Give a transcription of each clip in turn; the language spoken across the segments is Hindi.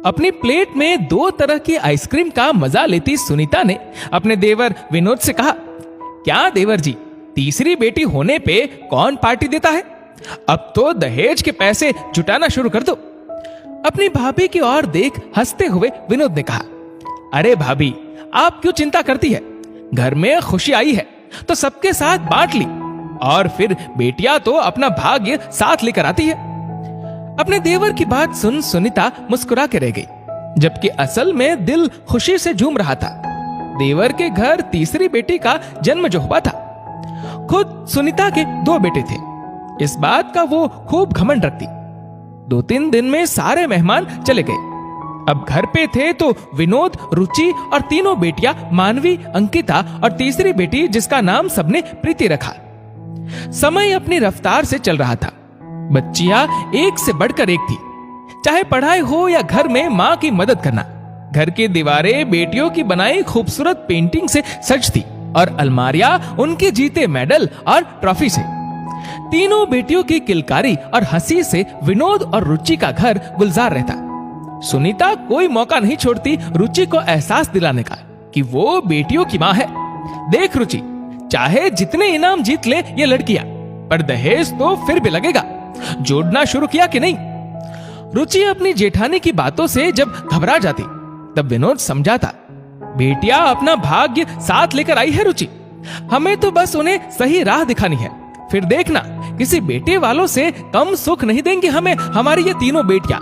अपनी प्लेट में 2 तरह की आइसक्रीम का मजा लेती सुनीता ने अपने देवर विनोद से कहा, क्या देवर जी, तीसरी बेटी होने पे कौन पार्टी देता है? अब तो दहेज के पैसे जुटाना शुरू कर दो। अपनी भाभी की ओर देख हंसते हुए विनोद ने कहा, अरे भाभी, आप क्यों चिंता करती है? घर में खुशी आई है तो सबके साथ बांट ली, और फिर बेटियां तो अपना भाग्य साथ लेकर आती है। अपने देवर की बात सुन सुनीता मुस्कुरा के रह गई, जबकि असल में दिल खुशी से झूम रहा था। देवर के घर तीसरी बेटी का जन्म जो हुआ था। खुद सुनीता के 2 बेटे थे, इस बात का वो खूब घमंड रखती। 2-3 दिन में सारे मेहमान चले गए। अब घर पे थे तो विनोद, रुचि और तीनों बेटियां मानवी, अंकिता और तीसरी बेटी जिसका नाम सबने प्रीति रखा। समय अपनी रफ्तार से चल रहा था। बच्चियां एक से बढ़कर एक थी, चाहे पढ़ाई हो या घर में मां की मदद करना। घर की दीवारें बेटियों की बनाई खूबसूरत पेंटिंग से सजती और अलमारियां उनके जीते मेडल और ट्रॉफी से। तीनों बेटियों की किलकारी और हंसी से विनोद और रुचि का घर गुलजार रहता। सुनीता कोई मौका नहीं छोड़ती रुचि को एहसास दिलाने का कि वो बेटियों की मां है। देख रुचि, चाहे जितने इनाम जीत ले ये लड़कियां, पर दहेज तो फिर भी लगेगा। जोड़ना शुरू किया कि नहीं? रुचि अपनी जेठानी की बातों से जब घबरा जाती, तब विनोद समझाता, बेटियां अपना भाग्य साथ लेकर आई है रुचि, हमें तो बस उन्हें सही राह दिखानी है। फिर देखना, किसी बेटे वालों से कम सुख नहीं देंगे हमें हमारी ये तीनों बेटियां।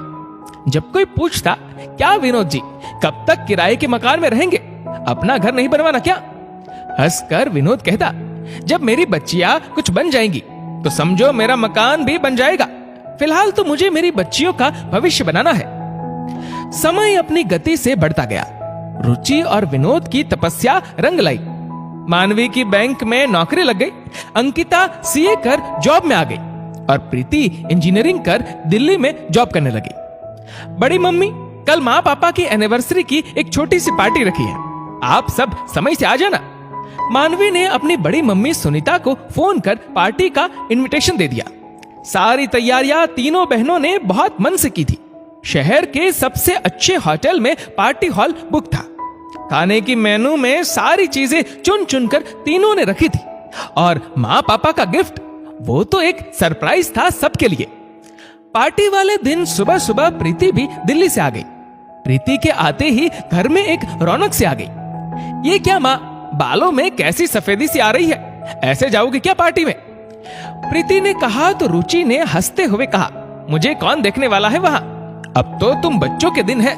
जब कोई पूछता, क्या विनोद जी, कब तक किराए के मकान में रहेंगे? अपना घर नहीं बनवाना क्या? हंसकर विनोद कहता, जब मेरी बच्चियां कुछ बन जाएंगी तो समझो मेरा मकान भी बन जाएगा। फिलहाल तो मुझे मेरी बच्चियों का भविष्य बनाना है। समय अपनी गति से बढ़ता गया। रुचि और विनोद की तपस्या रंग लाई। मानवी की बैंक में नौकरी लग गई, अंकिता सीए कर जॉब में आ गई और प्रीति इंजीनियरिंग कर दिल्ली में जॉब करने लगी। बड़ी मम्मी, कल माँ पापा की एनिवर्सरी की एक छोटी सी पार्टी रखी है, आप सब समय से आ जाना। मानवी ने अपनी बड़ी मम्मी सुनीता को फोन कर पार्टी का इनविटेशन दे दिया। सारी तैयारियां तीनों बहनों ने बहुत मन से की थी। शहर के सबसे अच्छे होटल में पार्टी हॉल बुक था। खाने की मेनू में सारी चीजें चुन चुनकर तीनों ने रखी थी, और माँ पापा का गिफ्ट, वो तो एक सरप्राइज था सबके लिए। पार्टी वाले दिन सुबह सुबह प्रीति भी दिल्ली से आ गई। प्रीति के आते ही घर में एक रौनक से आ गई। ये क्या माँ, बालों में कैसी सफेदी सी आ रही है, ऐसे जाओगे क्या पार्टी में? प्रीति ने कहा तो रुचि ने हंसते हुए कहा, मुझे कौन देखने वाला है वहां, अब तो तुम बच्चों के दिन है।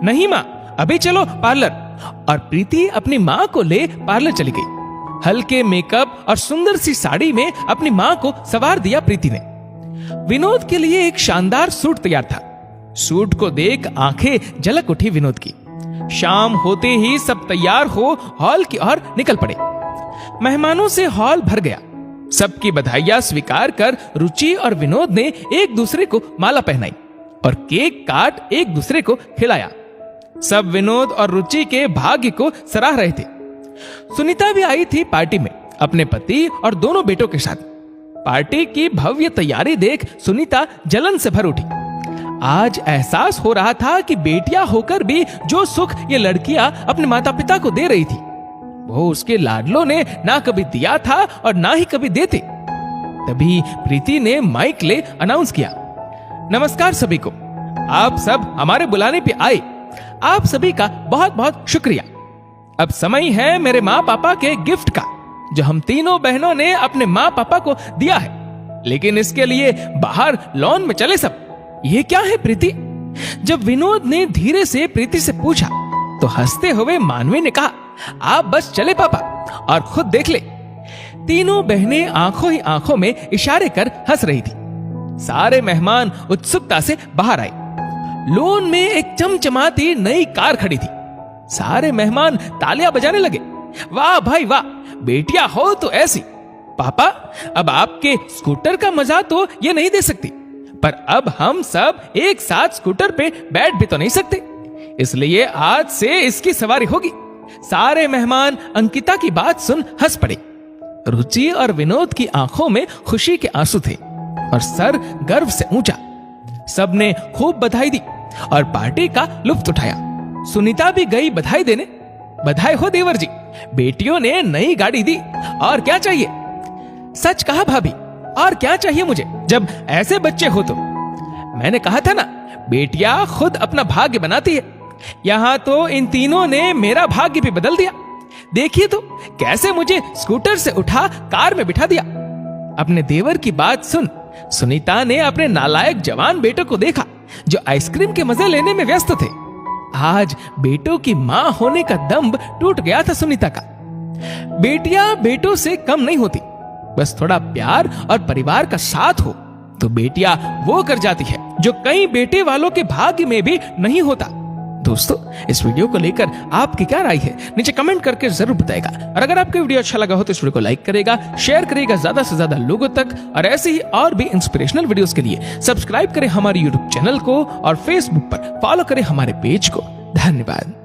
नहीं माँ, अभी चलो पार्लर। और प्रीति अपनी माँ को ले पार्लर चली गई। हल्के मेकअप और सुंदर सी साड़ी में अपनी माँ को सवार दिया प्रीति ने। विनोद के लिए एक शानदार सूट तैयार था। सूट को देख आंखें झलक उठी विनोद की। शाम होते ही सब तैयार हो हॉल की ओर निकल पड़े। मेहमानों से हॉल भर गया। सबकी बधाइयां स्वीकार कर रुचि और विनोद ने एक दूसरे को माला पहनाई और केक काट एक दूसरे को खिलाया। सब विनोद और रुचि के भाग्य को सराह रहे थे। सुनीता भी आई थी पार्टी में अपने पति और दोनों बेटों के साथ। पार्टी की भव्य तैयारी देख सुनीता जलन से भर उठी। आज एहसास हो रहा था कि बेटियां होकर भी जो सुख ये लड़कियां अपने माता पिता को दे रही थी, वो उसके लाडलों ने ना कभी दिया था और ना ही कभी देते। तभी प्रीति ने माइक ले अनाउंस किया, नमस्कार सभी को, आप सब हमारे बुलाने पे आए, आप सभी का बहुत बहुत शुक्रिया। अब समय है मेरे माँ पापा के गिफ्ट का, जो हम तीनों बहनों ने अपने माँ पापा को दिया है। लेकिन इसके लिए बाहर लॉन में चले सब। ये क्या है प्रीति? जब विनोद ने धीरे से प्रीति से पूछा तो हंसते हुए मानवी ने कहा, आप बस चले पापा और खुद देख ले। तीनों बहनें आंखों ही आंखों में इशारे कर हंस रही थी। सारे मेहमान उत्सुकता से बाहर आए। लॉन में एक चमचमाती नई कार खड़ी थी। सारे मेहमान तालियां बजाने लगे। वाह भाई वाह, बेटियां हो तो ऐसी। पापा, अब आपके स्कूटर का मजा तो ये नहीं दे सकती, पर अब हम सब एक साथ स्कूटर पे बैठ भी तो नहीं सकते, इसलिए आज से इसकी सवारी होगी। सारे मेहमान अंकिता की बात सुन हंस पड़े। रुचि और विनोद की आंखों में खुशी के आंसू थे और सर गर्व से ऊंचा। सबने खूब बधाई दी और पार्टी का लुत्फ उठाया। सुनीता भी गई बधाई देने। बधाई हो देवर जी, बेटियों ने नई गाड़ी दी, और क्या चाहिए? सच कहा भाभी, और क्या चाहिए मुझे जब ऐसे बच्चे हो तो। मैंने कहा था ना, बेटियां खुद अपना भाग्य बनाती है। यहां तो इन तीनों ने मेरा भाग्य भी बदल दिया। देखिए तो कैसे मुझे स्कूटर से उठा कार में बिठा दिया। अपने देवर की बात सुन सुनीता ने अपने नालायक जवान बेटों को देखा जो आइसक्रीम के मजे लेने में व्यस्त थे। आज बेटों की मां होने का दम्भ टूट गया था सुनीता का। बेटियां बेटों से कम नहीं होती, बस थोड़ा प्यार और परिवार का साथ हो तो बेटियां वो कर जाती है जो कई बेटे वालों के भाग्य में भी नहीं होता। दोस्तों, इस वीडियो को लेकर आपकी क्या राय है नीचे कमेंट करके जरूर बताएगा। और अगर आपको वीडियो अच्छा लगा हो तो इस वीडियो को लाइक करेगा, शेयर करेगा ज्यादा से ज्यादा लोगों तक। और ऐसे ही और भी इंस्पिरेशनल वीडियोस के लिए सब्सक्राइब करें हमारे यूट्यूब चैनल को और फेसबुक पर फॉलो करें हमारे पेज को। धन्यवाद।